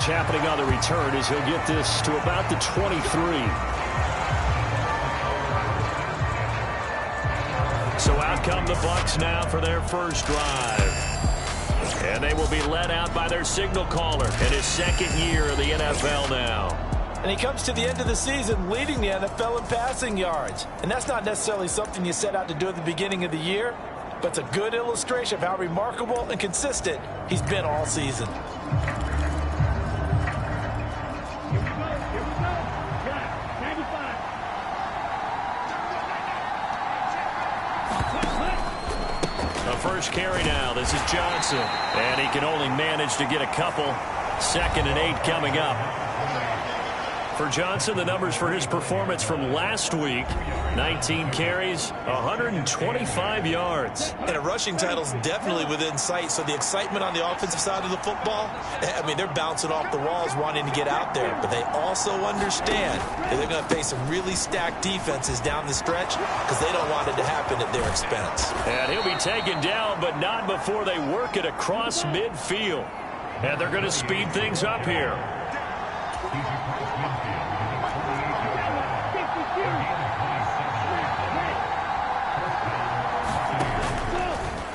Happening on the return as he'll get this to about the 23. So out come the Bucs now for their first drive. And they will be led out by their signal caller in his second year of the NFL now. And he comes to the end of the season leading the NFL in passing yards. And that's not necessarily something you set out to do at the beginning of the year, but it's a good illustration of how remarkable and consistent he's been all season. First carry now. This is Johnson. And he can only manage to get a couple. 2nd and 8 coming up. For Johnson, the numbers for his performance from last week: 19 carries, 125 yards. And a rushing title is definitely within sight, so the excitement on the offensive side of the football, I mean, they're bouncing off the walls wanting to get out there, but they also understand that they're going to face some really stacked defenses down the stretch because they don't want it to happen at their expense. And he'll be taken down, but not before they work it across midfield. And they're going to speed things up here.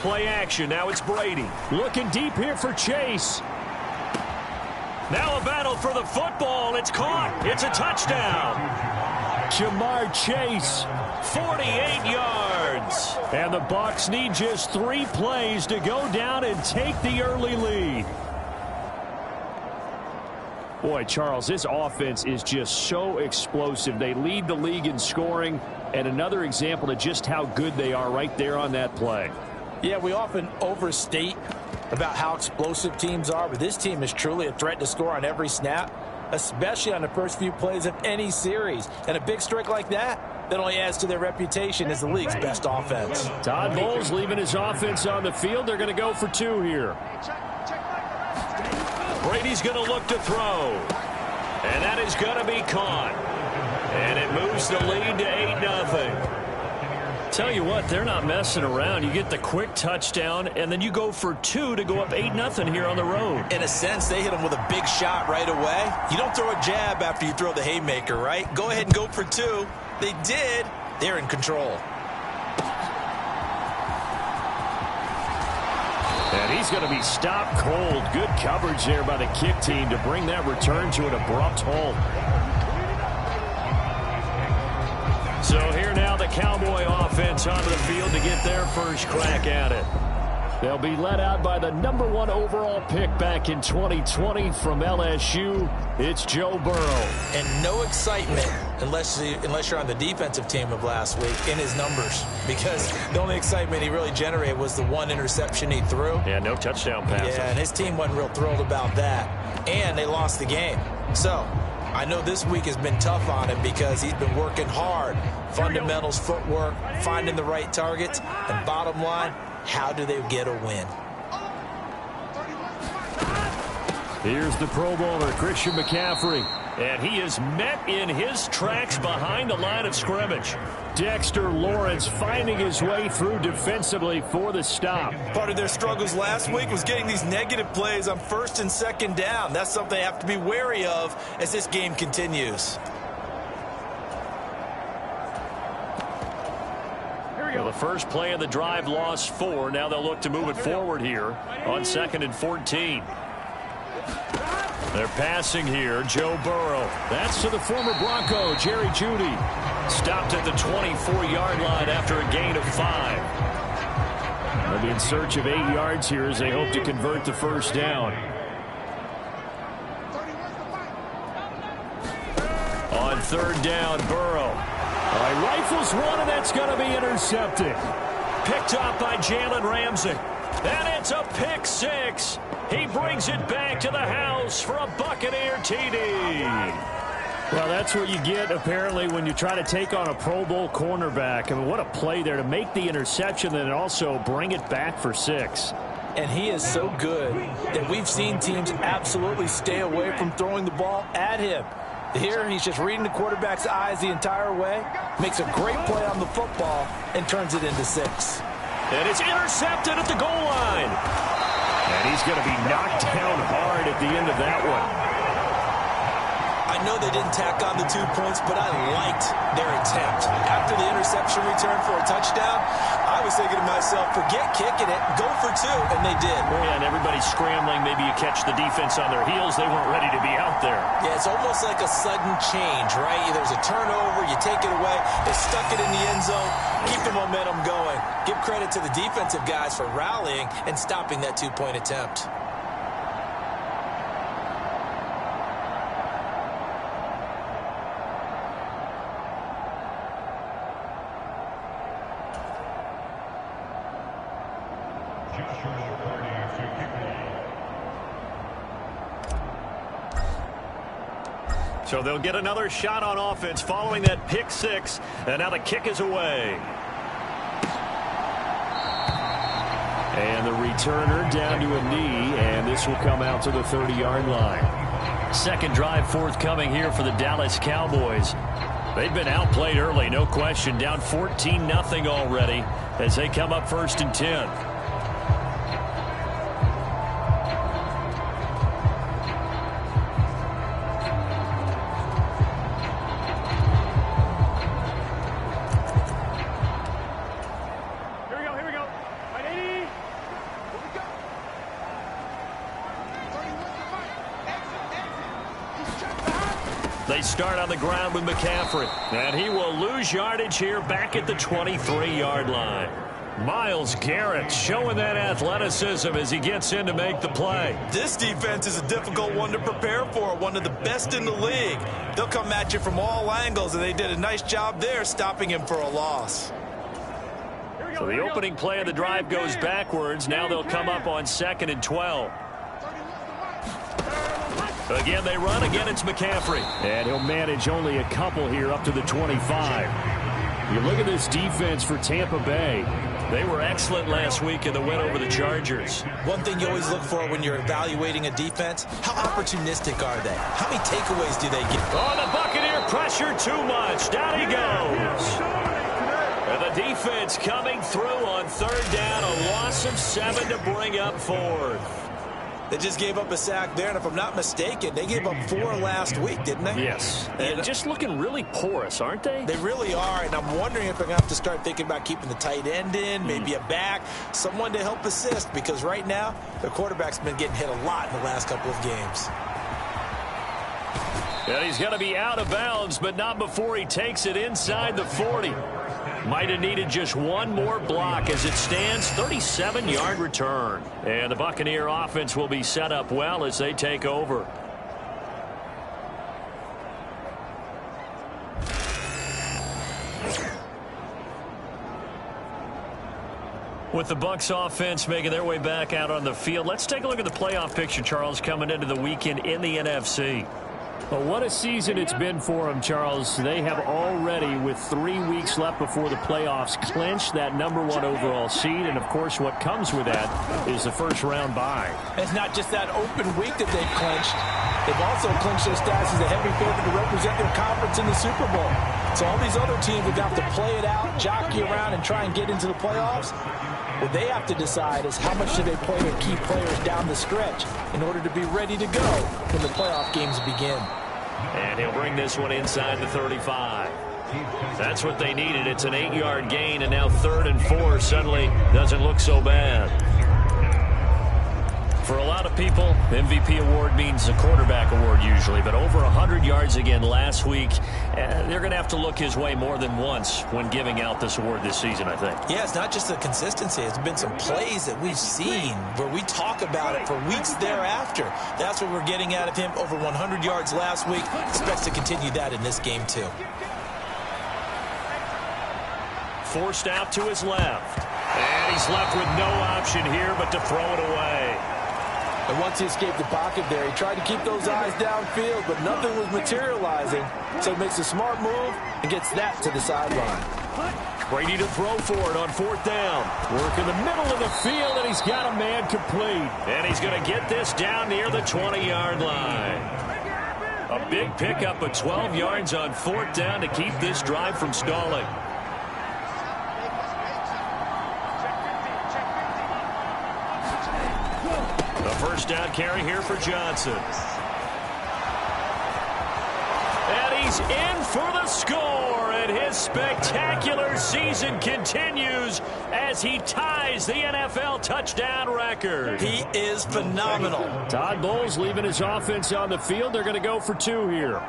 Play action. Now it's Brady. Looking deep here for Chase. Now a battle for the football. It's caught. It's a touchdown. Jamar Chase, 48 yards. And the Bucs need just 3 plays to go down and take the early lead. Boy, Charles, this offense is just so explosive. They lead the league in scoring, and another example of just how good they are right there on that play. Yeah, we often overstate about how explosive teams are, but this team is truly a threat to score on every snap, especially on the first few plays of any series. And a big streak like that only adds to their reputation as the league's best offense. Todd Bowles leaving his offense on the field. They're going to go for 2 here. Brady's going to look to throw. And that is going to be caught. And it moves the lead to 8-0. Tell you what, they're not messing around. You get the quick touchdown, and then you go for 2 to go up 8-0 here on the road. In a sense, they hit him with a big shot right away. You don't throw a jab after you throw the haymaker, right? Go ahead and go for 2. They did. They're in control. And he's going to be stopped cold. Good coverage there by the kick team to bring that return to an abrupt halt. So here now the Cowboy offense onto the field to get their first crack at it. They'll be led out by the #1 overall pick back in 2020 from LSU. It's Joe Burrow. And no excitement unless you're on the defensive team of last week in his numbers, because the only excitement he really generated was the 1 interception he threw. Yeah, no touchdown passes. Yeah, and his team wasn't real thrilled about that. And they lost the game. So I know this week has been tough on him because he's been working hard. Fundamentals, footwork, finding the right targets, and bottom line, how do they get a win? Here's the Pro Bowler, Christian McCaffrey. And he is met in his tracks behind the line of scrimmage. Dexter Lawrence finding his way through defensively for the stop. Part of their struggles last week was getting these negative plays on 1st and 2nd down. That's something they have to be wary of as this game continues. Well, the first play of the drive lost 4. Now they'll look to move it forward here on 2nd and 14. They're passing here, Joe Burrow. That's to the former Bronco, Jerry Jeudy. Stopped at the 24-yard line after a gain of 5. They'll be in search of 8 yards here as they hope to convert the first down. On 3rd down, Burrow. Rifles one, and that's going to be intercepted. Picked up by Jalen Ramsey. And it's a pick 6. He brings it back to the house for a Buccaneer TD. Well, that's what you get, apparently, when you try to take on a Pro Bowl cornerback. I mean, what a play there to make the interception and also bring it back for 6. And he is so good that we've seen teams absolutely stay away from throwing the ball at him. Here, he's just reading the quarterback's eyes the entire way, makes a great play on the football, and turns it into 6. And it's intercepted at the goal line. And he's going to be knocked down hard at the end of that one. know they didn't tack on the 2 points, but I liked their attempt. After the interception return for a touchdown, I was thinking to myself, forget kicking it, go for 2, and they did. Oh, yeah, and everybody's scrambling. Maybe you catch the defense on their heels. They weren't ready to be out there. Yeah, it's almost like a sudden change, right? There's a turnover, you take it away, they stuck it in the end zone, keep the momentum going. Give credit to the defensive guys for rallying and stopping that 2-point attempt. So they'll get another shot on offense following that pick 6, and now the kick is away. And the returner down to a knee, and this will come out to the 30-yard line. Second drive forthcoming here for the Dallas Cowboys. They've been outplayed early, no question, down 14-0 already as they come up 1st and 10. They start on the ground with McCaffrey, and he will lose yardage here back at the 23-yard line. Myles Garrett showing that athleticism as he gets in to make the play. This defense is a difficult one to prepare for, one of the best in the league. They'll come at you from all angles, and they did a nice job there stopping him for a loss. So the opening play of the drive goes backwards. Now they'll come up on 2nd and 12. Again, they run. Again, it's McCaffrey. And he'll manage only a couple here up to the 25. You look at this defense for Tampa Bay. They were excellent last week in the win over the Chargers. One thing you always look for when you're evaluating a defense, how opportunistic are they? How many takeaways do they get? Oh, the Buccaneer pressure too much. Down he goes. And the defense coming through on 3rd down. A loss of 7 to bring up 4th. They just gave up a sack there, and if I'm not mistaken, they gave up 4 last week, didn't they? Yes. And just looking really porous, aren't they? They really are, and I'm wondering if they're going to have to start thinking about keeping the tight end in, maybe a back, someone to help assist, because right now, their quarterback's been getting hit a lot in the last couple of games. And he's going to be out of bounds, but not before he takes it inside the 40. Might have needed just one more block as it stands. 37-yard return. And the Buccaneer offense will be set up well as they take over. With the Bucs offense making their way back out on the field, let's take a look at the playoff picture, Charles, coming into the weekend in the NFC. Well, what a season it's been for them, Charles. They have already, with 3 weeks left before the playoffs, clinched that #1 overall seed. And, of course, what comes with that is the first-round bye. It's not just that open week that they've clinched. They've also clinched their status as a heavy favorite to represent their conference in the Super Bowl. So all these other teams have got to play it out, jockey around, and try and get into the playoffs. What they have to decide is how much do they play their key players down the stretch in order to be ready to go when the playoff games begin. And he'll bring this one inside the 35. That's what they needed. It's an 8-yard gain, and now 3rd and 4 suddenly doesn't look so bad. For a lot of people, MVP award means a quarterback award usually, but over 100 yards again last week. They're going to have to look his way more than once when giving out this award this season, I think. Yeah, it's not just the consistency. It's been some plays that we've seen where we talk about it for weeks thereafter. That's what we're getting out of him. Over 100 yards last week. Expects to continue that in this game, too. Forced out to his left. And he's left with no option here but to throw it away. And once he escaped the pocket there, he tried to keep those eyes downfield, but nothing was materializing. So he makes a smart move and gets that to the sideline. Brady to throw for it on 4th down. Work in the middle of the field, and he's got a man complete. And he's going to get this down near the 20-yard line. A big pickup of 12 yards on 4th down to keep this drive from stalling. First down carry here for Johnson. is in for the score, and his spectacular season continues as he ties the NFL touchdown record. He is phenomenal. Todd Bowles leaving his offense on the field. They're going to go for 2 here.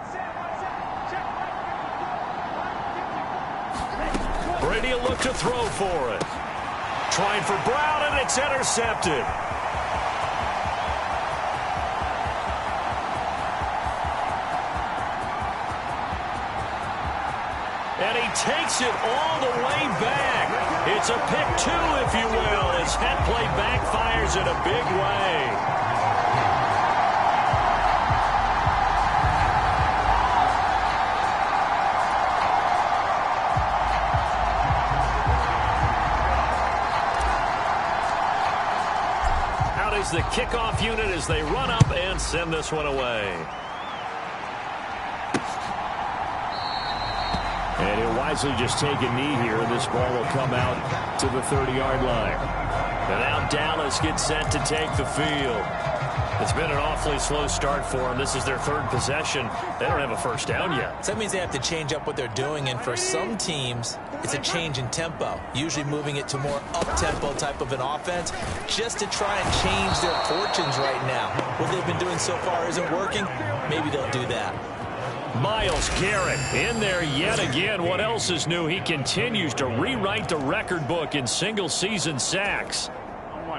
Brady will look to throw for it. Trying for Brown, and it's intercepted. And he takes it all the way back. It's a pick 2, if you will, as that play backfires in a big way. Out is the kickoff unit as they run up and send this one away. And he'll wisely just take a knee here, and this ball will come out to the 30-yard line. And now Dallas gets set to take the field. It's been an awfully slow start for them. This is their 3rd possession. They don't have a first down yet. So that means they have to change up what they're doing, and for some teams, it's a change in tempo, usually moving it to more up-tempo type of an offense just to try and change their fortunes right now. What they've been doing so far isn't working. Maybe they'll do that. Myles Garrett in there yet again. What else is new? He continues to rewrite the record book in single-season sacks.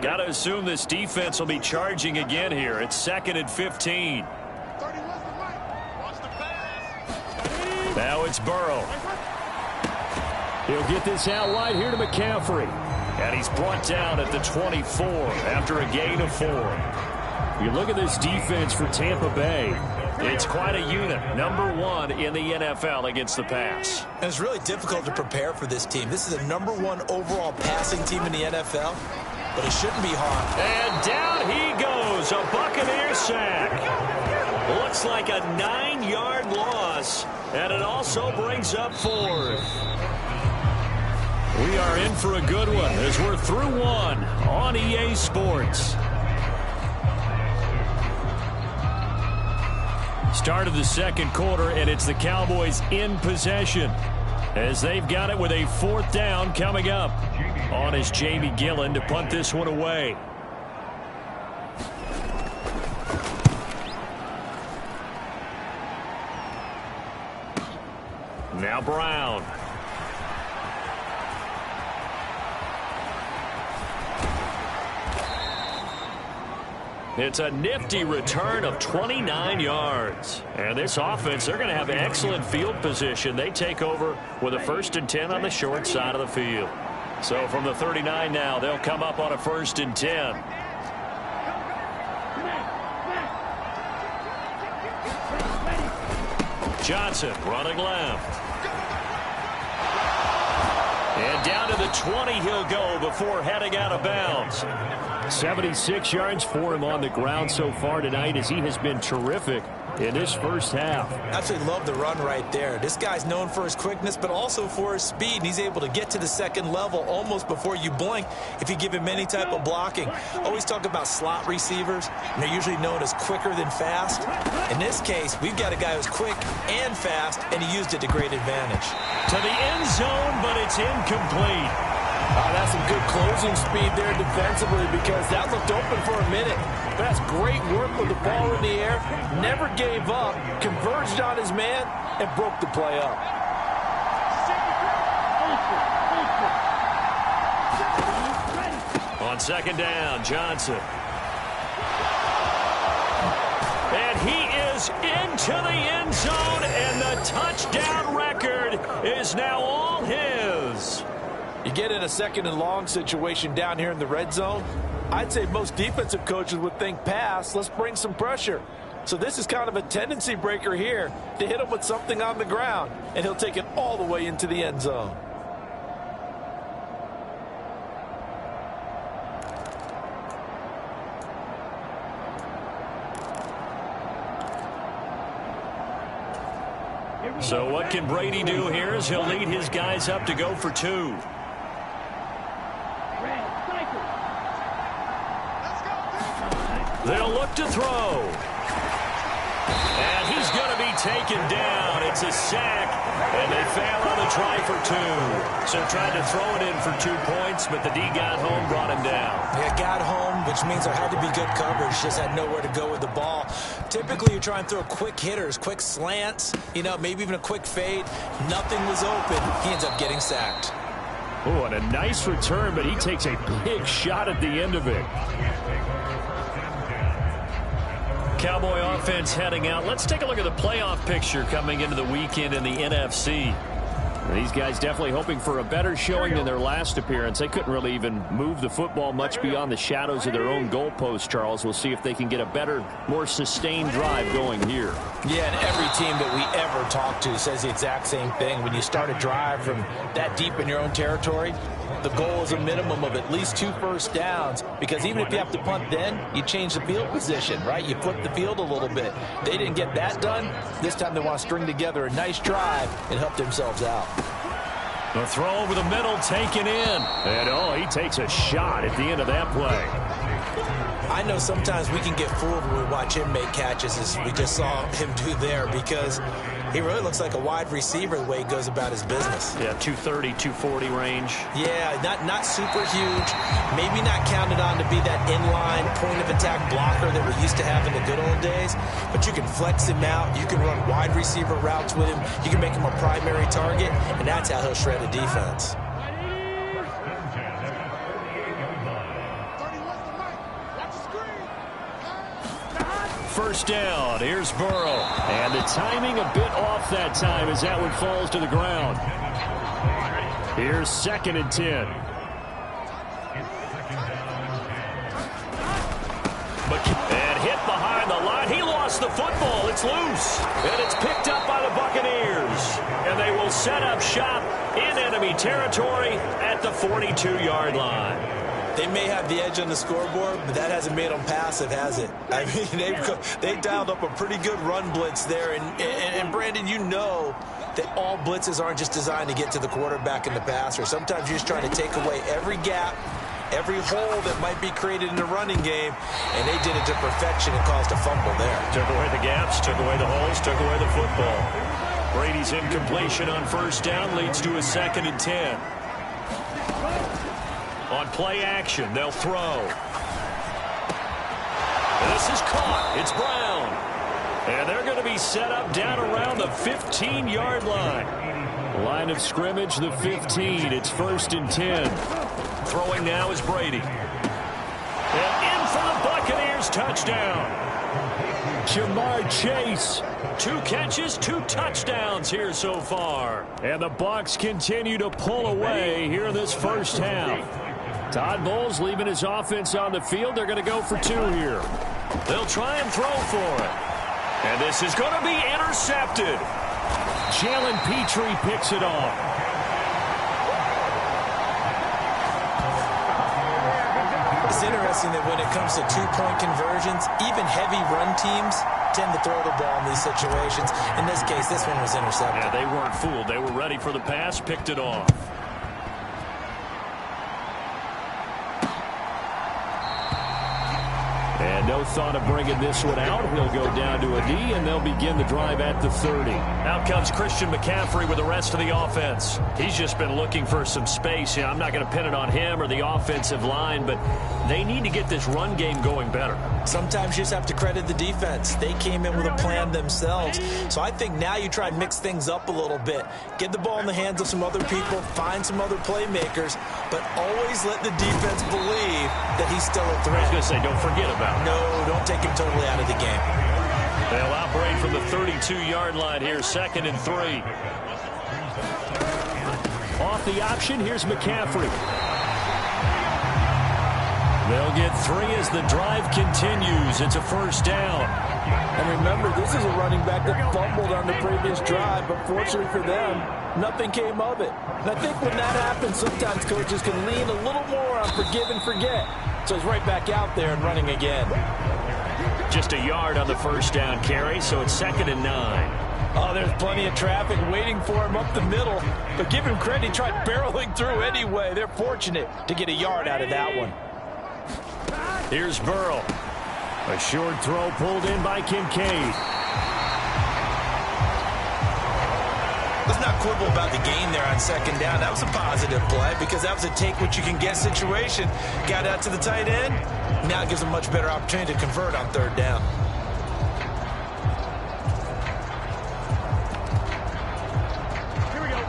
Got to assume this defense will be charging again here. It's 2nd and 15. Now it's Burrow. He'll get this out wide here to McCaffrey. And he's brought down at the 24 after a gain of 4. You look at this defense for Tampa Bay. It's quite a unit. #1 in the NFL against the pass. And it's really difficult to prepare for this team. This is a #1 overall passing team in the NFL, but it shouldn't be hard. And down he goes. A Buccaneer sack. Looks like a 9-yard loss, and it also brings up 4th. We are in for a good one as we're through 1 on EA Sports. Start of the 2nd quarter, and it's the Cowboys in possession as they've got it with a 4th down coming up. On is Jamie Gillen to punt this one away. Now Brown. It's a nifty return of 29 yards. And this offense, they're going to have excellent field position. They take over with a 1st and 10 on the short side of the field. So from the 39 now, they'll come up on a 1st and 10. Johnson running left. And down to the 20 he'll go before heading out of bounds. 76 yards for him on the ground so far tonight as he has been terrific in this first half. Absolutely love the run right there. This guy's known for his quickness, but also for his speed. And he's able to get to the 2nd level almost before you blink if you give him any type of blocking. Always talk about slot receivers, and they're usually known as quicker than fast. In this case, we've got a guy who's quick and fast, and he used it to great advantage. To the end zone, but it's incomplete. That's some good closing speed there defensively because that looked open for a minute. That's great work with the ball in the air. Never gave up, converged on his man, and broke the play up. On 2nd down, Johnson. And he is into the end zone, and the touchdown record is now all his. You get in a 2nd and long situation down here in the red zone, I'd say most defensive coaches would think pass, let's bring some pressure. So this is kind of a tendency breaker here to hit him with something on the ground, and he'll take it all the way into the end zone. So what can Brady do here as he'll lead his guys up to go for 2. They'll look to throw. And he's going to be taken down. It's gets a sack, and they fail on the try for 2. So tried to throw it in for 2 points, but the D got home, brought him down. Yeah, got home, which means there had to be good coverage. Just had nowhere to go with the ball. Typically, you try and throw quick hitters, quick slants, maybe even a quick fade. Nothing was open. He ends up getting sacked. Oh, and a nice return, but he takes a big shot at the end of it. Cowboy offense heading out. Let's take a look at the playoff picture coming into the weekend in the NFC. These guys definitely hoping for a better showing than their last appearance. They couldn't really even move the football much beyond the shadows of their own goalpost, Charles. We'll see if they can get a better, more sustained drive going here. Yeah, and every team that we ever talk to says the exact same thing. When you start a drive from that deep in your own territory, the goal is a minimum of at least 2 first downs, because even if you have to punt then, you change the field position, right? You flip the field a little bit. They didn't get that done. This time they want to string together a nice drive and help themselves out. The throw over the middle, taken in. And, he takes a shot at the end of that play. I know sometimes we can get fooled when we watch him make catches, as we just saw him do there, because he really looks like a wide receiver the way he goes about his business. Yeah, 230, 240 range. Yeah, not super huge. Maybe not counted on to be that inline point-of-attack blocker that we used to have in the good old days, but you can flex him out. You can run wide receiver routes with him. You can make him a primary target, and that's how he'll shred a defense. First down. Here's Burrow. And the timing a bit off that time as that one falls to the ground. Here's 2nd and 10. And hit behind the line. He lost the football. It's loose. And it's picked up by the Buccaneers. And they will set up shop in enemy territory at the 42-yard line. They may have the edge on the scoreboard, but that hasn't made them passive, has it? I mean, they dialed up a pretty good run blitz there. And Brandon, you know that all blitzes aren't just designed to get to the quarterback in the passer. Sometimes you're just trying to take away every gap, every hole that might be created in the running game, and they did it to perfection and caused a fumble there. Took away the gaps, took away the holes, took away the football. Brady's incompletion on first down leads to a 2nd and 10. On play action, they'll throw. This is caught. It's Brown. And they're going to be set up down around the 15-yard line. Line of scrimmage, the 15. It's 1st and 10. Throwing now is Brady. And in for the Buccaneers, touchdown. Jamar Chase. 2 catches, 2 touchdowns here so far. And the Bucs continue to pull away here in this first half. Todd Bowles leaving his offense on the field. They're going to go for 2 here. They'll try and throw for it. And this is going to be intercepted. Jalen Petrie picks it off. It's interesting that when it comes to 2-point conversions, even heavy run teams tend to throw the ball in these situations. In this case, this one was intercepted. Yeah, they weren't fooled. They were ready for the pass, picked it off. And no thought of bringing this one out. He'll go down to a knee, and they'll begin the drive at the 30. Out comes Christian McCaffrey with the rest of the offense. He's just been looking for some space. I'm not going to pin it on him or the offensive line, but they need to get this run game going better. Sometimes you just have to credit the defense. They came in with a plan themselves. So I think now you try and mix things up a little bit. Get the ball in the hands of some other people, find some other playmakers, but always let the defense believe that he's still a threat. I was going to say, don't forget about it. No, don't take him totally out of the game. They'll operate from the 32-yard line here, 2nd and 3. Off the option, here's McCaffrey. They'll get 3 as the drive continues. It's a first down. And remember, this is a running back that fumbled on the previous drive, but fortunately for them, nothing came of it. And I think when that happens, sometimes coaches can lean a little more on forgive and forget. So he's right back out there and running again. Just a yard on the first down carry, so it's 2nd and 9. Oh, there's plenty of traffic waiting for him up the middle. But give him credit, he tried barreling through anyway. They're fortunate to get a yard out of that one. Here's Burrow. A short throw pulled in by Kincaid. Let's not quibble about the gain there on second down. That was a positive play because that was a take-what-you-can-get situation. Got out to the tight end. Now it gives them a much better opportunity to convert on third down.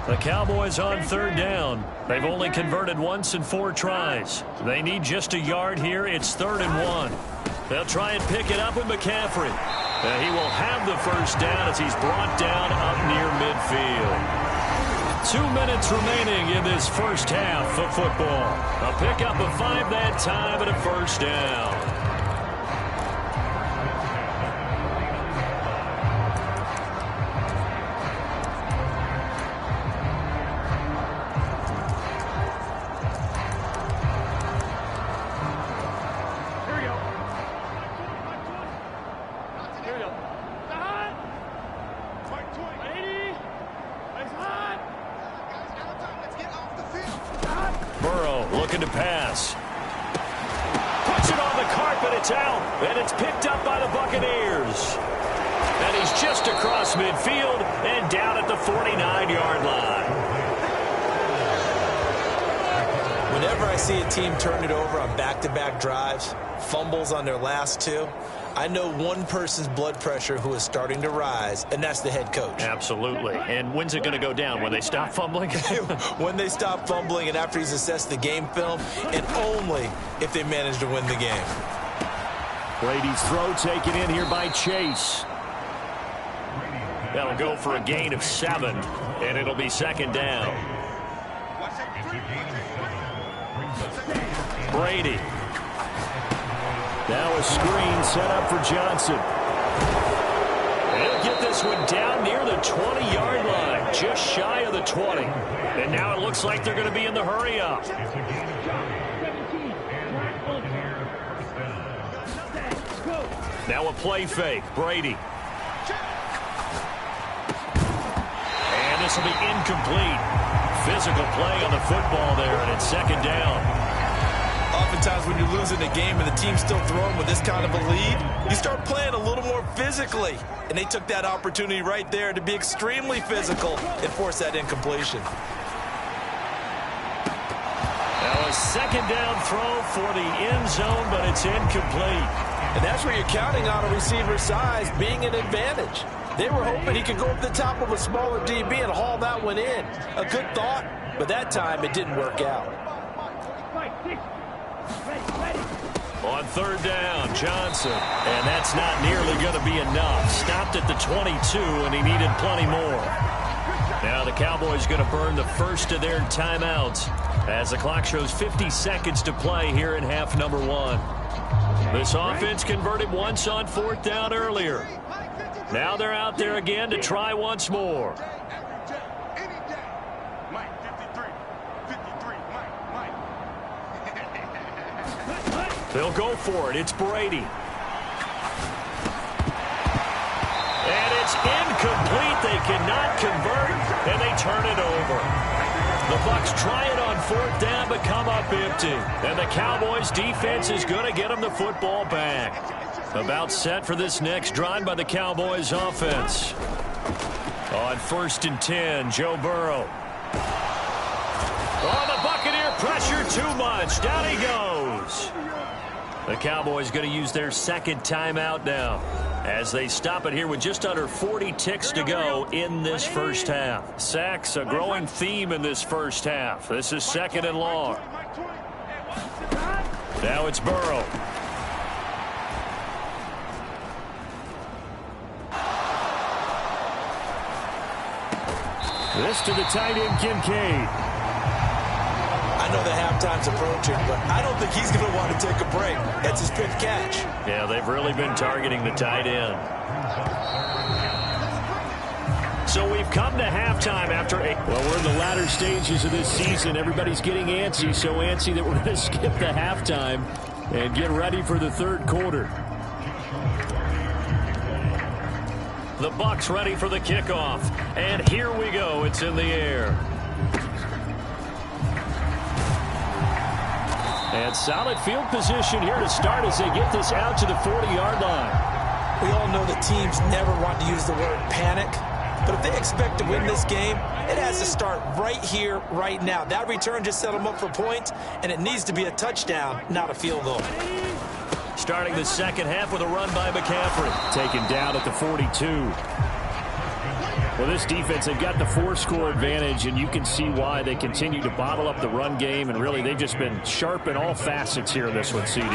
The Cowboys on third down. They've only converted once in 4 tries. They need just a yard here. It's 3rd and 1. They'll try and pick it up with McCaffrey. He will have the first down as he's brought down up near midfield. 2 minutes remaining in this first half of football. A pickup of 5 that time and a first down. Burrow looking to pass. Puts it on the carpet. It's out. And it's picked up by the Buccaneers. And he's just across midfield and down at the 49-yard line. Whenever I see a team turn it over on back-to-back drives, fumbles on their last 2, I know one person's blood pressure who is starting to rise, and that's the head coach. Absolutely. And when's it going to go down? When they stop fumbling? When they stop fumbling and after he's assessed the game film, and only if they manage to win the game. Brady's throw taken in here by Chase. That'll go for a gain of 7, and it'll be second down. Brady. Now a screen set up for Johnson. He'll get this one down near the 20-yard line, just shy of the 20. And now it looks like they're going to be in the hurry-up. Now a play fake. Brady. And this will be incomplete. Physical play on the football there, and it's second down. Oftentimes when you're losing a game and the team's still throwing with this kind of a lead, you start playing a little more physically. And they took that opportunity right there to be extremely physical and force that incompletion. Now a second down throw for the end zone, but it's incomplete. And that's where you're counting on a receiver's size being an advantage. They were hoping he could go up the top of a smaller DB and haul that one in. A good thought, but that time it didn't work out. On third down, Johnson. And that's not nearly going to be enough. Stopped at the 22, and he needed plenty more. Now the Cowboys going to burn the first of their timeouts as the clock shows 50 seconds to play here in half number 1. This offense converted once on 4th down earlier. Now they're out there again to try once more. They'll go for it. It's Brady. And it's incomplete. They cannot convert, and they turn it over. The Bucs try it on 4th down, but come up empty. And the Cowboys defense is going to get them the football back. About set for this next drive by the Cowboys offense. On 1st and 10, Joe Burrow. Oh, the Buccaneer pressure too much. Down he goes. The Cowboys going to use their second timeout now as they stop it here with just under 40 ticks to go in this first half. Sacks, a growing theme in this first half. This is 2nd and long. Now it's Burrow. This to the tight end, Kincaid. I know the halftime's approaching, but I don't think he's going to want to take a break. That's his 5th catch. Yeah, they've really been targeting the tight end. So we've come to halftime after well, we're in the latter stages of this season. Everybody's getting antsy, so antsy that we're going to skip the halftime and get ready for the 3rd quarter. The Bucs ready for the kickoff. And here we go. It's in the air. And solid field position here to start as they get this out to the 40-yard line. We all know that teams never want to use the word panic, But if they expect to win this game, it has to start right here, right now. That return just set them up for points, and it needs to be a touchdown, not a field goal. Starting the second half with a run by McCaffrey. Taken down at the 42. Well, this defense, they've got the 4-score advantage, and you can see why they continue to bottle up the run game, and really they've just been sharp in all facets here in this one, CD.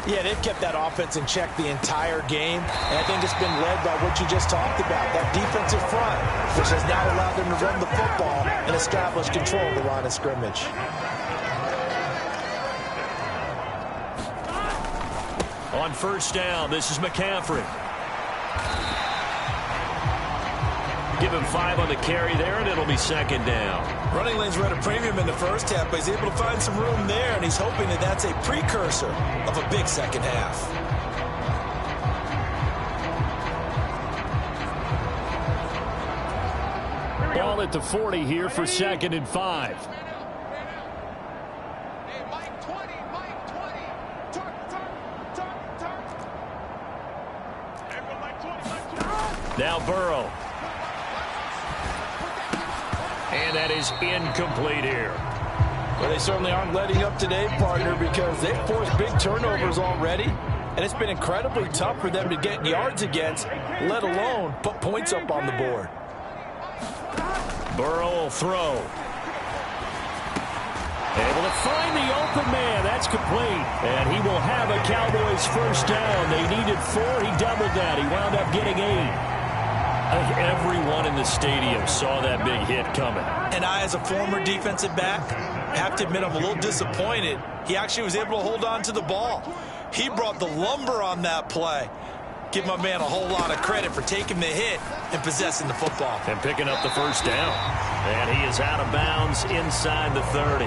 Yeah, they've kept that offense in check the entire game, and I think it's been led by what you just talked about, that defensive front, which has now allowed them to run the football and establish control of the line of scrimmage. On first down, this is McCaffrey. Give him 5 on the carry there, and it'll be second down. Running lanes were at a premium in the first half, but he's able to find some room there, and he's hoping that that's a precursor of a big second half. Ball at the 40 here for second and 5. Now Burrow. And that is incomplete here. Well, they certainly aren't letting up today, partner, because they've forced big turnovers already, and it's been incredibly tough for them to get yards against, let alone put points up on the board. Burrow will throw. Able to find the open man. That's complete. And he will have a Cowboys first down. They needed 4. He doubled that. He wound up getting 8. I think everyone in the stadium saw that big hit coming. And I, as a former defensive back, have to admit I'm a little disappointed. He actually was able to hold on to the ball. He brought the lumber on that play. Give my man a whole lot of credit for taking the hit and possessing the football. And picking up the first down. And he is out of bounds inside the 30.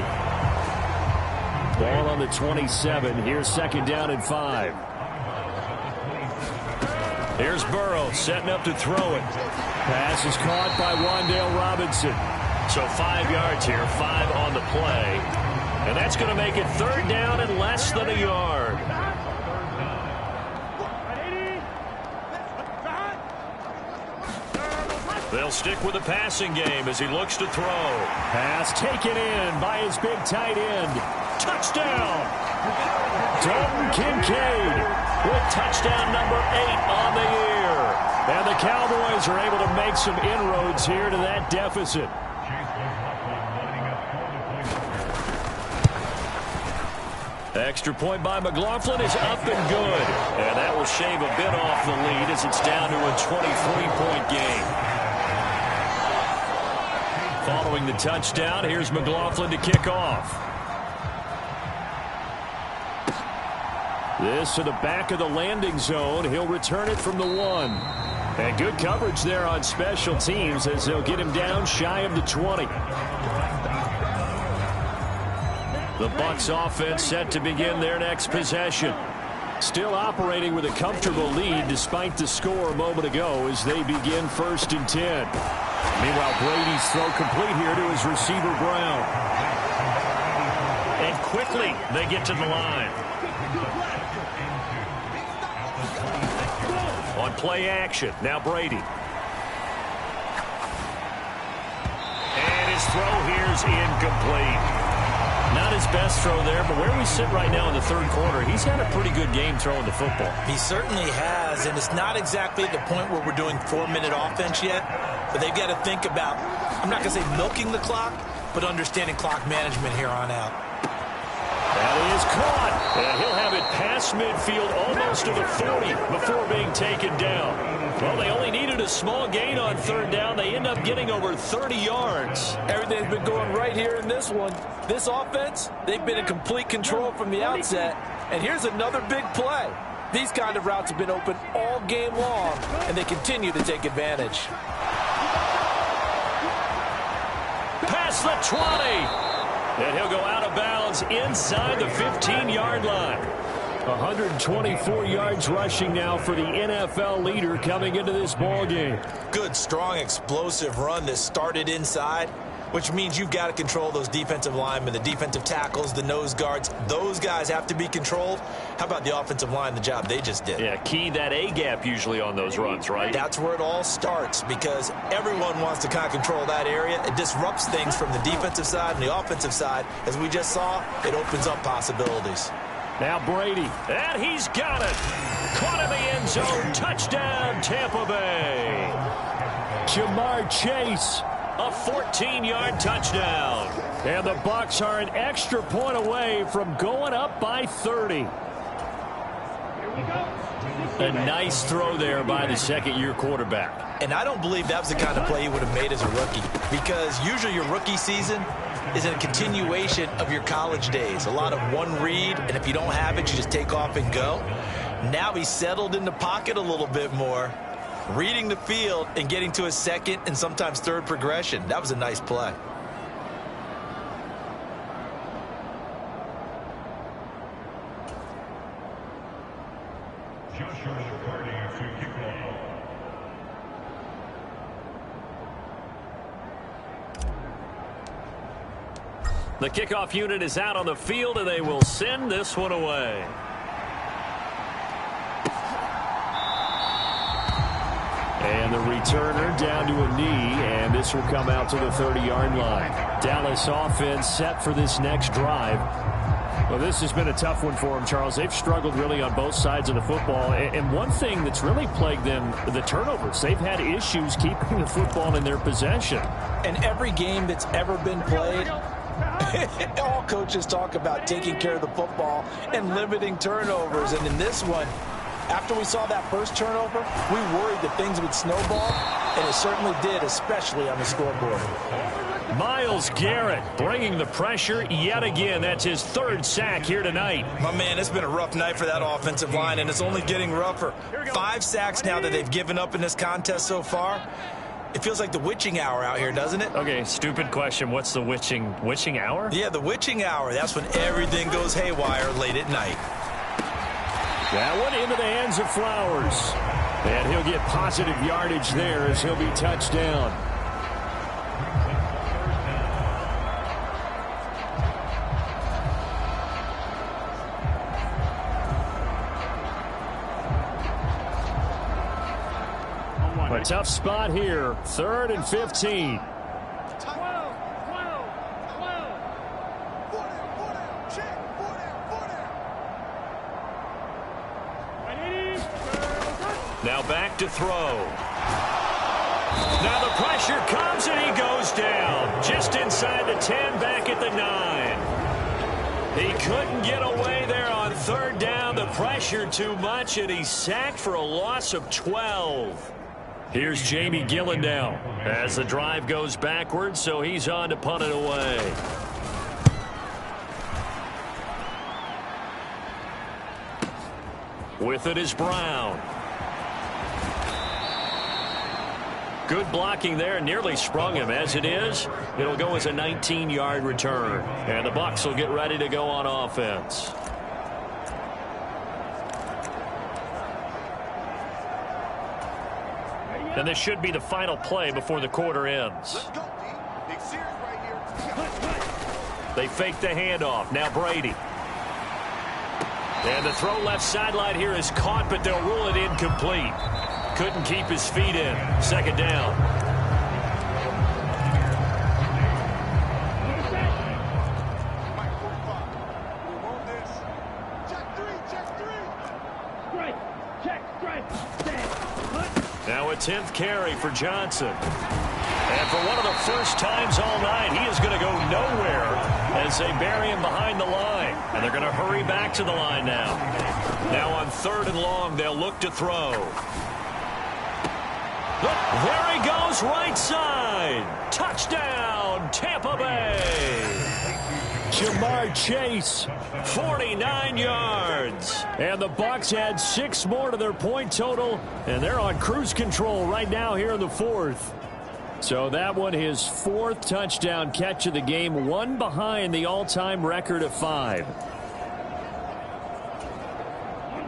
Ball on the 27. Here's second down and 5. Here's Burrow setting up to throw it. Pass is caught by Wan'Dale Robinson. So 5 yards here, 5 on the play. And that's going to make it third down and less than a yard. They'll stick with the passing game as he looks to throw. Pass taken in by his big tight end. Touchdown! Dalton Kincaid with touchdown number 8 on the year. And the Cowboys are able to make some inroads here to that deficit. Extra point by McLaughlin is up and good. And that will shave a bit off the lead as it's down to a 23-point game. Following the touchdown, here's McLaughlin to kick off. This to the back of the landing zone. He'll return it from the 1. And good coverage there on special teams as they'll get him down shy of the 20. The Bucs offense set to begin their next possession. Still operating with a comfortable lead despite the score a moment ago as they begin first and 10. Meanwhile, Brady's throw complete here to his receiver, Brown. And quickly they get to the line. On play action, now Brady. And his throw here's incomplete. Not his best throw there, but where we sit right now in the third quarter, he's had a pretty good game throwing the football. He certainly has, and it's not exactly at the point where we're doing 4-minute offense yet, but they've got to think about, I'm not going to say milking the clock, but understanding clock management here on out. That is caught, and he'll have it past midfield almost to the 40 before being taken down. Well, they only needed a small gain on third down. They end up getting over 30 yards. Everything's been going right here in this one. This offense, they've been in complete control from the outset. And here's another big play. These kind of routes have been open all game long, and they continue to take advantage. Past the 20. And he'll go out of bounds inside the 15-yard line. 124 yards rushing now for the NFL leader coming into this ball game. Good, strong, explosive run that started inside. which means you've got to control those defensive linemen, the defensive tackles, the nose guards. Those guys have to be controlled. How about the offensive line, the job they just did? Yeah, key that A-gap usually on those runs, right? That's where it all starts, because everyone wants to kind of control that area. It disrupts things from the defensive side and the offensive side. As we just saw, it opens up possibilities. Now Brady, and he's got it. Caught in the end zone. Touchdown, Tampa Bay. Jamar Chase, a 14-yard touchdown. And the Bucs are an extra point away from going up by 30. A nice throw there by the second-year quarterback. And I don't believe that was the kind of play he would have made as a rookie, because usually your rookie season is a continuation of your college days. A lot of one read, and if you don't have it, you just take off and go. Now he's settled in the pocket a little bit more, reading the field and getting to his second and sometimes third progression. That was a nice play. The kickoff unit is out on the field, and they will send this one away. And the returner down to a knee, and this will come out to the 30-yard line. Dallas offense set for this next drive. Well, this has been a tough one for them, Charles. They've struggled really on both sides of the football. And one thing that's really plagued them, the turnovers. They've had issues keeping the football in their possession. And every game that's ever been played, all coaches talk about taking care of the football and limiting turnovers. And in this one, after we saw that first turnover, we worried that things would snowball, and it certainly did, especially on the scoreboard. Myles Garrett bringing the pressure yet again. That's his third sack here tonight. My man, it's been a rough night for that offensive line, and it's only getting rougher. 5 sacks now that they've given up in this contest so far. It feels like the witching hour out here, doesn't it? Okay, stupid question. What's the witching hour? Yeah, the witching hour. That's when everything goes haywire late at night. That one into the hands of Flowers. And he'll get positive yardage there as he'll be touched down. A tough spot here. 3rd and 15. Now back to throw. Now the pressure comes and he goes down. Just inside the 10, back at the 9. He couldn't get away there on 3rd down. The pressure too much, and he's sacked for a loss of 12. Here's Jamie Gillen now as the drive goes backwards, so he's on to punt it away. With it is Brown. Good blocking there, nearly sprung him. As it is, it'll go as a 19-yard return. And the Bucs will get ready to go on offense. And this should be the final play before the quarter ends. They fake the handoff. Now Brady. And the throw left sideline here is caught, but they'll rule it incomplete. Couldn't keep his feet in. 2nd down. Now a 10th carry for Johnson. And for one of the first times all night, he is going to go nowhere as they bury him behind the line. And they're going to hurry back to the line now. Now on 3rd and long, they'll look to throw. Look, there he goes, right side. Touchdown, Tampa Bay. Jamar Chase, 49 yards. And the Bucs add 6 more to their point total, and they're on cruise control right now here in the 4th. So that one, his 4th touchdown catch of the game, one behind the all-time record of 5.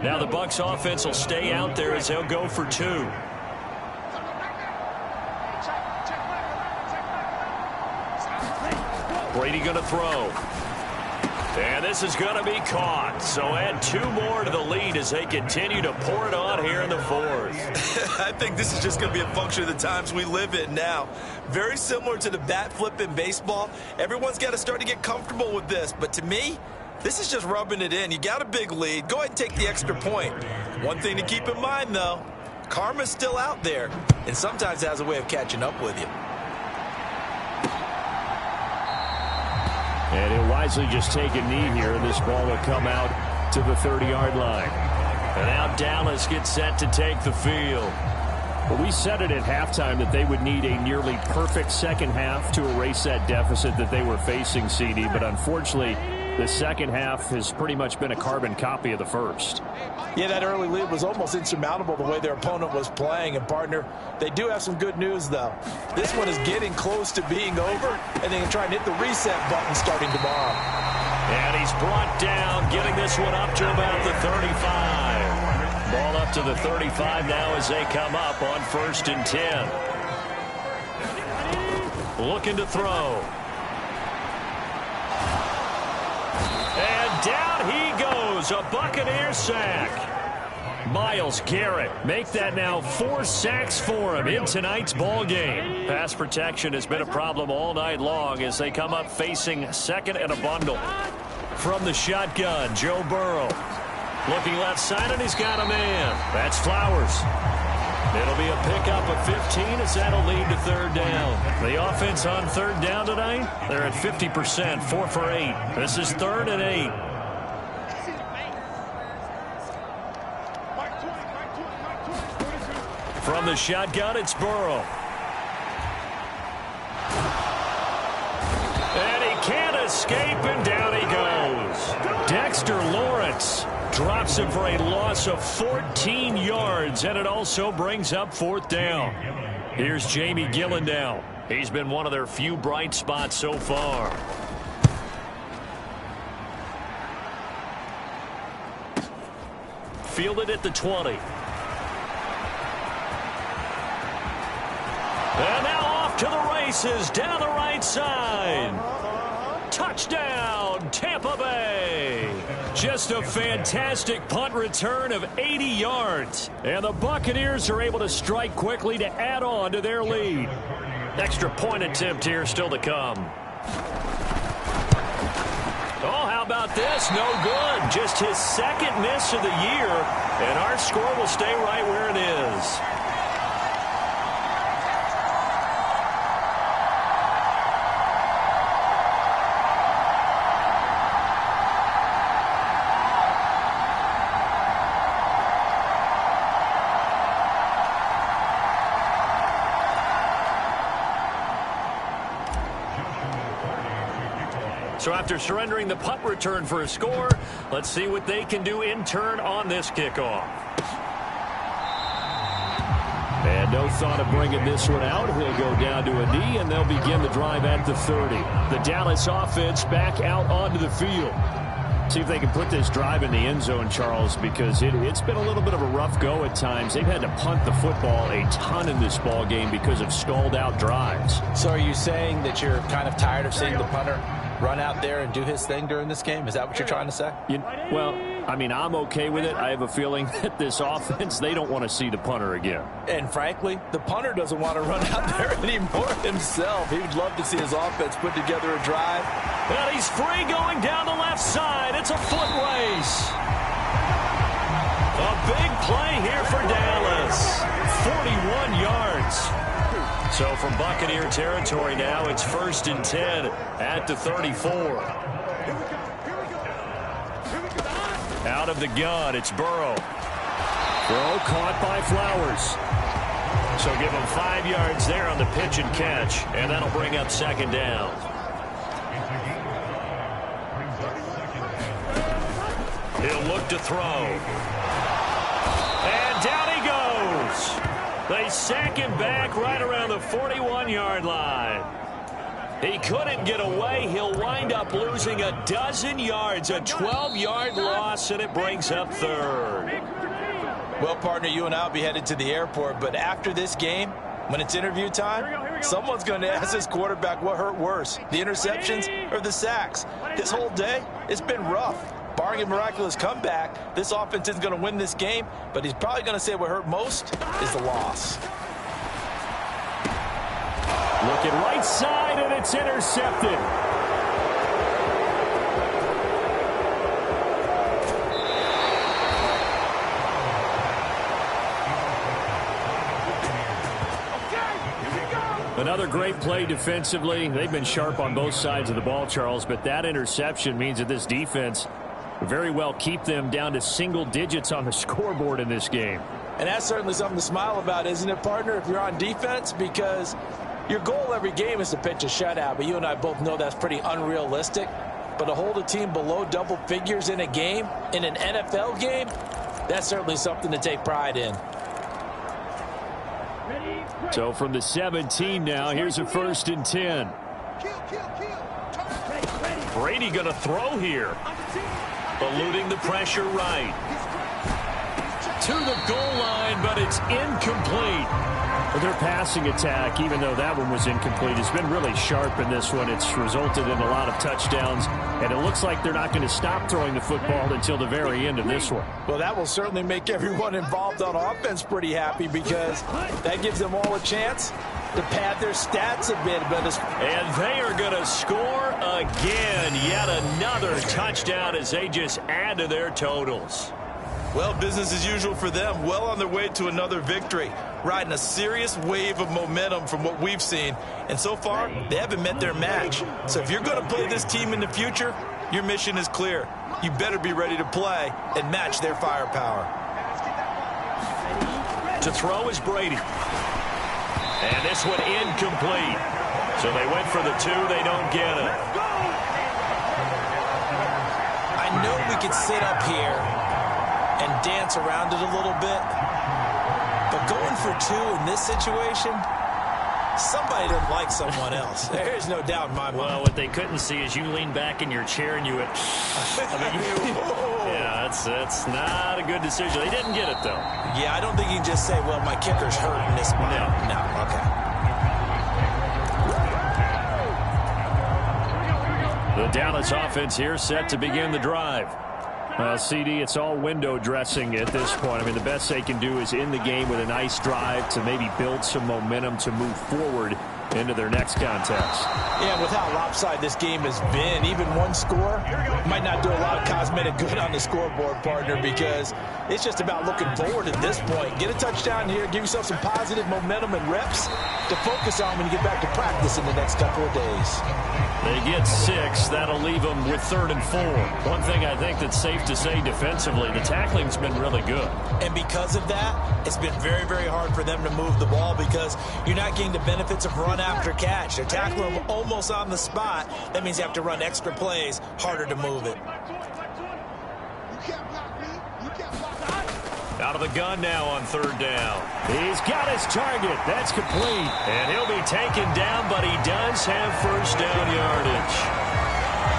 Now the Bucs offense will stay out there as they'll go for 2. Brady going to throw. And this is going to be caught. So add 2 more to the lead as they continue to pour it on here in the 4th. I think this is just going to be a function of the times we live in now. Very similar to the bat flip in baseball. Everyone's got to start to get comfortable with this. But to me, this is just rubbing it in. You got a big lead. Go ahead and take the extra point. One thing to keep in mind, though, karma's still out there, and sometimes has a way of catching up with you. And he'll wisely just take a knee here, and this ball will come out to the 30-yard line. And now Dallas gets set to take the field. Well, we said it at halftime that they would need a nearly perfect second half to erase that deficit that they were facing, CD. But unfortunately, the second half has pretty much been a carbon copy of the first. Yeah, that early lead was almost insurmountable the way their opponent was playing. And, partner, they do have some good news, though. This one is getting close to being over, and they can try and hit the reset button starting tomorrow. And he's brought down, getting this one up to about the 35. Ball up to the 35 now as they come up on 1st and 10. Looking to throw. And down he goes, a Buccaneer sack. Myles Garrett make that now 4 sacks for him in tonight's ball game. Pass protection has been a problem all night long as they come up facing second and a bundle. From the shotgun, Joe Burrow. Looking left side, and he's got a man. That's Flowers. It'll be a pickup of 15 as that'll lead to 3rd down. The offense on 3rd down tonight, they're at 50%, 4 for 8. This is 3rd and 8. From the shotgun, it's Burrow. And he can't escape, and down he goes. Dexter Lawrence drops him for a loss of 14 yards, and it also brings up 4th down. Here's Jamie Gillen now. He's been one of their few bright spots so far. Fielded at the 20. And now off to the races down the right side. Touchdown, Tampa Bay. Just a fantastic punt return of 80 yards. And the Buccaneers are able to strike quickly to add on to their lead. Extra point attempt here still to come. Oh, how about this? No good. Just his 2nd miss of the year. And our score will stay right where it is. So after surrendering the punt return for a score, let's see what they can do in turn on this kickoff. And no thought of bringing this one out. He'll go down to a knee, and they'll begin the drive at the 30. The Dallas offense back out onto the field. See if they can put this drive in the end zone, Charles, because it's been a little bit of a rough go at times. They've had to punt the football a ton in this ball game because of stalled-out drives. So are you saying that you're kind of tired of seeing the punter run out there and do his thing during this game? Is that what you're trying to say? Well, I mean, I'm okay with it. I have a feeling that this offense, they don't want to see the punter again. And frankly, the punter doesn't want to run out there anymore himself. He would love to see his offense put together a drive. And he's free going down the left side. It's a foot race. A big play here for Dallas. 41 yards. So from Buccaneer territory now, it's 1st and 10 at the 34. Out of the gun, it's Burrow. Throw caught by Flowers. So give him 5 yards there on the pitch and catch, and that'll bring up 2nd down. He'll look to throw. And down he goes. They sack him back right around the 41-yard line. He couldn't get away. He'll wind up losing a dozen yards, a 12-yard loss, and it brings up 3rd. Well, partner, you and I will be headed to the airport, but after this game, When it's interview time, someone's going to ask this quarterback what hurt worse, the interceptions or the sacks. His whole day, it's been rough. Barring a miraculous comeback, this offense isn't going to win this game, but he's probably going to say what hurt most is the loss. Looking right side, and it's intercepted. Another great play defensively. They've been sharp on both sides of the ball, Charles, but that interception means that this defense very well keep them down to single digits on the scoreboard in this game. And that's certainly something to smile about, isn't it, partner, if you're on defense? Because your goal every game is to pitch a shutout, but you and I both know that's pretty unrealistic. But to hold a team below double figures in a game, in an NFL game, that's certainly something to take pride in. So from the 17 now, here's a 1st and 10. Brady going to throw here. Eluding the pressure right. To the goal line, but it's incomplete. Their passing attack, even though that one was incomplete, has been really sharp in this one. It's resulted in a lot of touchdowns, and it looks like they're not going to stop throwing the football until the very end of this one. Well, that will certainly make everyone involved on offense pretty happy because that gives them all a chance to pad their stats a bit. And they are going to score again. Yet another touchdown as they just add to their totals. Well, business as usual for them. Well on their way to another victory. Riding a serious wave of momentum from what we've seen. And so far, they haven't met their match. So if you're going to play this team in the future, your mission is clear. You better be ready to play and match their firepower. To throw is Brady. And this one incomplete. So they went for the 2. They don't get it. I know we could sit up here and dance around it a little bit, but going for 2 in this situation, somebody doesn't like someone else. There's no doubt in my mind. Well, what they couldn't see is you lean back in your chair and you went, yeah, that's not a good decision. They didn't get it, though. Yeah, I don't think you can just say, well, my kicker's hurt in this spot. No, okay. The Dallas offense here set to begin the drive. CD, it's all window dressing at this point. I mean, the best they can do is in the game with a nice drive to maybe build some momentum to move forward into their next contest. Yeah, with how lopsided this game has been, even one score might not do a lot of cosmetic good on the scoreboard, partner, because it's just about looking forward at this point. Get a touchdown here, give yourself some positive momentum and reps to focus on when you get back to practice in the next couple of days. They get 6. That'll leave them with 3rd and 4. One thing I think that's safe to say defensively, the tackling's been really good. And because of that, it's been very, very hard for them to move the ball because you're not getting the benefits of run after catch. They're tackling them almost on the spot. That means you have to run extra plays, harder to move it. Out of the gun now on 3rd down. He's got his target. That's complete. And he'll be taken down, but he does have 1st down yardage.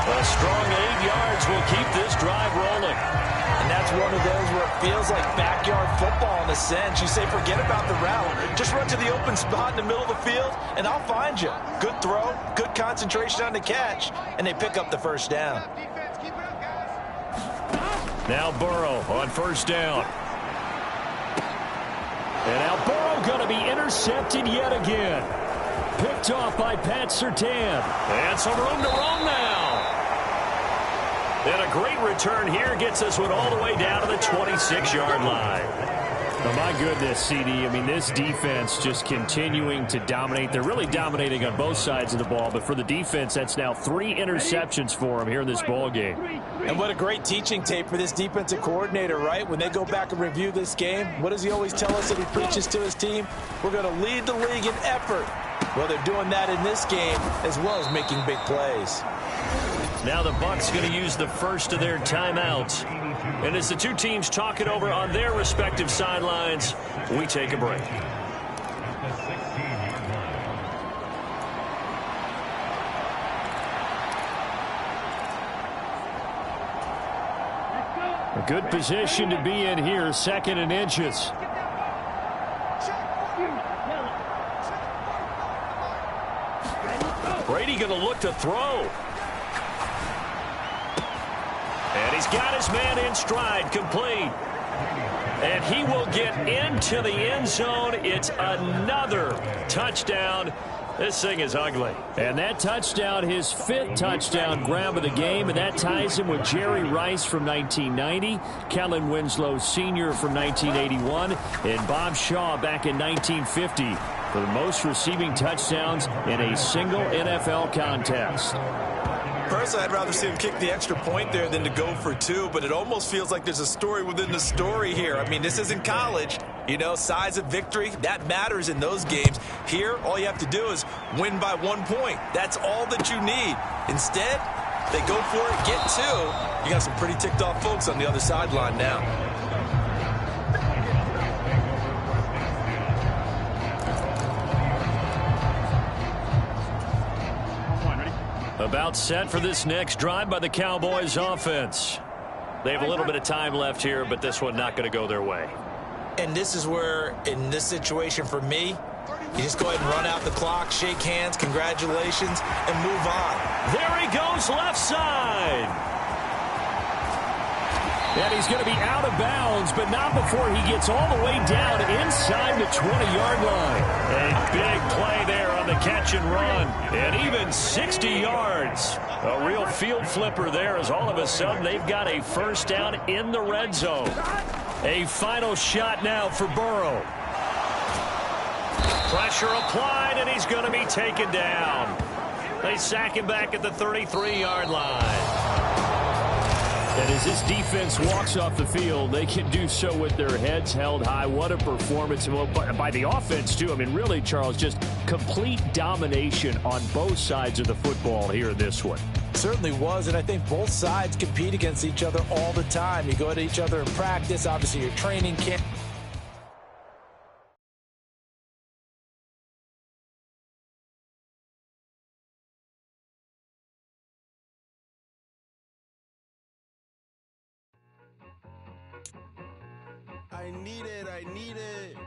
A strong 8 yards will keep this drive rolling. And that's one of those where it feels like backyard football in a sense. You say, forget about the route. Just run to the open spot in the middle of the field, and I'll find you. Good throw, good concentration on the catch, and they pick up the 1st down. Now Burrow on 1st down. And now Burrow going to be intercepted yet again. Picked off by Pat Surtain. And some room to roam now. And a great return here gets us one all the way down to the 26-yard line. Oh, my goodness, CD. I mean, this defense just continuing to dominate. They're really dominating on both sides of the ball. But for the defense, that's now 3 interceptions for them here in this ball game. And what a great teaching tape for this defensive coordinator, right? When they go back and review this game, what does he always tell us that he preaches to his team? We're going to lead the league in effort. Well, they're doing that in this game as well as making big plays. Now the Bucs going to use the first of their timeouts. And as the two teams talk it over on their respective sidelines, we take a break. A good position to be in here, 2nd and inches. Brady going to look to throw. And he's got his man in stride, complete. And he will get into the end zone. It's another touchdown. This thing is ugly. And that touchdown, his 5th touchdown grab of the game, and that ties him with Jerry Rice from 1990, Kellen Winslow Sr. from 1981, and Bob Shaw back in 1950 for the most receiving touchdowns in a single NFL contest. Personally, I'd rather see him kick the extra point there than to go for 2, but it almost feels like there's a story within the story here. I mean, this isn't college. You know, size of victory, that matters in those games. Here, all you have to do is win by 1 point. That's all that you need. Instead, they go for it, get 2. You got some pretty ticked off folks on the other sideline now. About set for this next drive by the Cowboys offense. They have a little bit of time left here, but this one not going to go their way. And this is where, in this situation for me, you just go ahead and run out the clock, shake hands, congratulations, and move on. There he goes, left side. And he's going to be out of bounds, but not before he gets all the way down inside the 20-yard line. A big play there on the catch and run. And even 60 yards. A real field flipper there as all of a sudden they've got a first down in the red zone. A final shot now for Burrow. Pressure applied, and he's going to be taken down. They sack him back at the 33-yard line. And as this defense walks off the field, they can do so with their heads held high. What a performance by the offense, too. I mean, really, Charles, just complete domination on both sides of the football here in this one. Certainly was, and I think both sides compete against each other all the time. You go at each other in practice. Obviously, your training camp. I need it.